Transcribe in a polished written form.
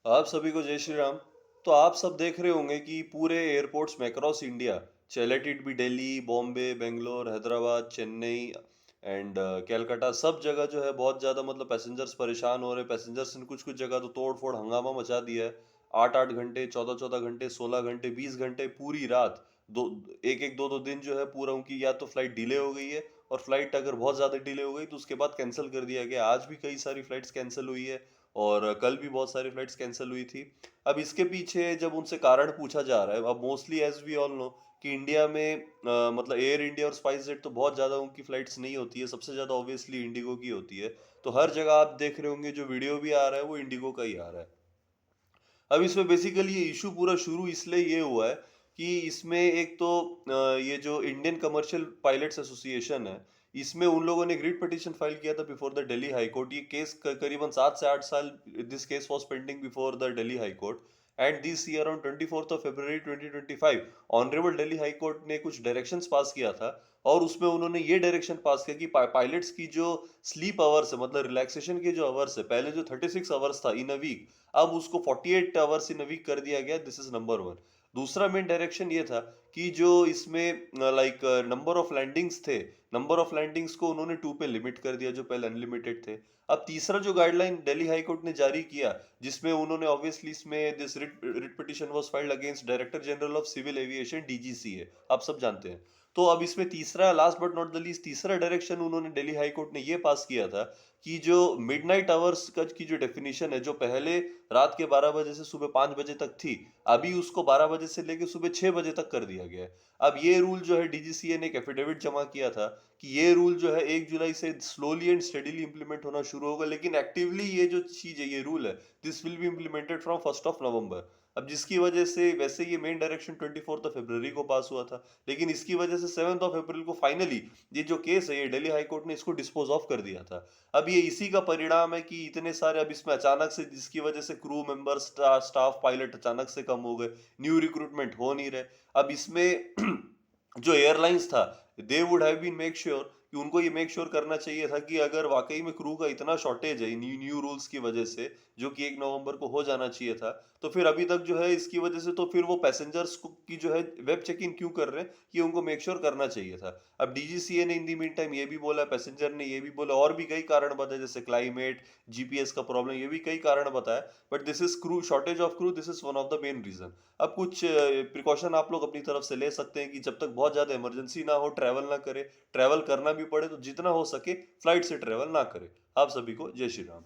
आप सभी को जय श्री राम। तो आप सब देख रहे होंगे कि पूरे एयरपोर्ट्स में अक्रॉस इंडिया, चाहे let it be Delhi, Bombay, Bangalore, Hyderabad, Chennai and Calcutta, सब जगह जो है बहुत ज़्यादा मतलब पैसेंजर्स परेशान हो रहे हैं। पैसेंजर्स ने कुछ कुछ जगह तो तोड़ फोड़ हंगामा मचा दिया है। 8 8 घंटे, 14 14 घंटे, 16 घंटे, 20 घंटे, पूरी रात, दो एक एक दो दो दिन जो है पूरा उनकी या तो फ्लाइट डिले हो गई है, और फ्लाइट अगर बहुत ज़्यादा डिले हो गई तो उसके बाद कैंसिल कर दिया गया। आज भी कई सारी फ्लाइट्स कैंसिल हुई है, और कल भी बहुत सारी फ्लाइट्स कैंसिल हुई थी। अब इसके पीछे जब उनसे कारण पूछा जा रहा है, अब mostly as we all know कि इंडिया में मतलब एयर इंडिया और स्पाइस जेट तो बहुत ज़्यादा उनकी फ्लाइट्स नहीं होती है, सबसे ज़्यादा ऑब्वियसली इंडिगो की होती है। तो हर जगह आप देख रहे होंगे जो वीडियो भी आ रहा है वो इंडिगो का ही आ रहा है। अब इसमें बेसिकली ये इशू पूरा शुरू इसलिए ये हुआ है कि इसमें एक तो ये जो इंडियन कमर्शियल पायलट्स एसोसिएशन है, इसमें उन लोगों ने ग्रिड पिटीशन फाइल किया था before the Delhi high court. ये केस करीबन 7 से 8 साल this case was pending before the Delhi high court. And this year on 24 February 2025 honourable Delhi high court ने कुछ डायरेक्शंस पास किया था, और उसमें उन्होंने ये डायरेक्शन पास किया कि पायलट्स की जो स्लीप आवर्स है, मतलब रिलैक्सेशन के जो आवर्स है, पहले जो 36 आवर्स था इन अ वीक, अब उसको 48 आवर्स इन अ वीक कर दिया गया। This is number one. दूसरा मेन डायरेक्शन ये था कि जो इसमें लाइक नंबर ऑफ लैंडिंग्स थे, नंबर ऑफ लैंडिंग्स को उन्होंने 2 पे लिमिट कर दिया जो पहले अनलिमिटेड थे। अब तीसरा जो गाइडलाइन दिल्ली हाई कोर्ट ने जारी किया, जिसमें उन्होंने ऑब्वियसली इसमें this writ writ petition was filed against director general of civil aviation DGCA, आप सब जानते हैं। तो अब इसमें तीसरा, last but not the least, तीसरा डायरेक्शन उन्होंने दिल्ली हाई कोर्ट ने ये पास किया था कि जो मिडनाइट आवर्स का की जो डेफिनेशन है, जो पहले रात के 12 बजे से सुबह 5 बजे तक थी, अभी उसको 12 बजे से लेकर सुबह 6 बजे तक कर दिया गया है। अब ये रूल जो है, डीजीसीए ने एक एफिडेविट जमा किया था कि ये रूल जो है 1 जुलाई से स्लोली एंड स्टेडीली इंप्लीमेंट होना शुरू होगा, लेकिन एक्टिवली ये जो चीज है, ये रूल है, this will be implemented from 1 नवंबर। अब जिसकी वजह से वैसे ये मेन डायरेक्शन 24 फरवरी को पास हुआ था, लेकिन इसकी वजह से 7 अप्रैल को फाइनली ये जो केस है, ये दिल्ली हाई कोर्ट ने इसको डिस्पोज ऑफ कर दिया था। अब ये इसी का परिणाम है कि इतने सारे अब इसमें अचानक से, जिसकी वजह से क्रू मेंबर, स्टाफ, पायलट अचानक से कम हो गए, न्यू रिक्रूटमेंट हो नहीं रहे। अब इसमें जो एयरलाइंस था, they would have been make sure कि उनको ये मेक श्योर करना चाहिए था कि अगर वाकई में क्रू का इतना शॉर्टेज है न्यू न्यू रूल्स की वजह से, जो कि 1 नवंबर को हो जाना चाहिए था, तो फिर अभी तक जो है इसकी वजह से तो फिर वो पैसेंजर्स को की जो है वेब चेक इन क्यों कर रहे हैं, ये उनको मेक श्योर करना चाहिए था। अब डीजीसीए ने इन दी मीन टाइम ये भी बोला, पैसेंजर ने ये भी बोला, और भी कई कारण बताए जैसे क्लाइमेट, जीपीएस का प्रॉब्लम, ये भी कई कारण बताया। But this is crew shortage of crew, this is one of the main reason. अब कुछ प्रिकॉशन आप लोग अपनी तरफ से ले सकते हैं कि जब तक बहुत ज्यादा इमरजेंसी ना हो, ट्रैवल ना करें। ट्रैवल करना भी पड़े तो जितना हो सके फ्लाइट से ट्रैवल ना करें। आप सभी को जय श्री राम।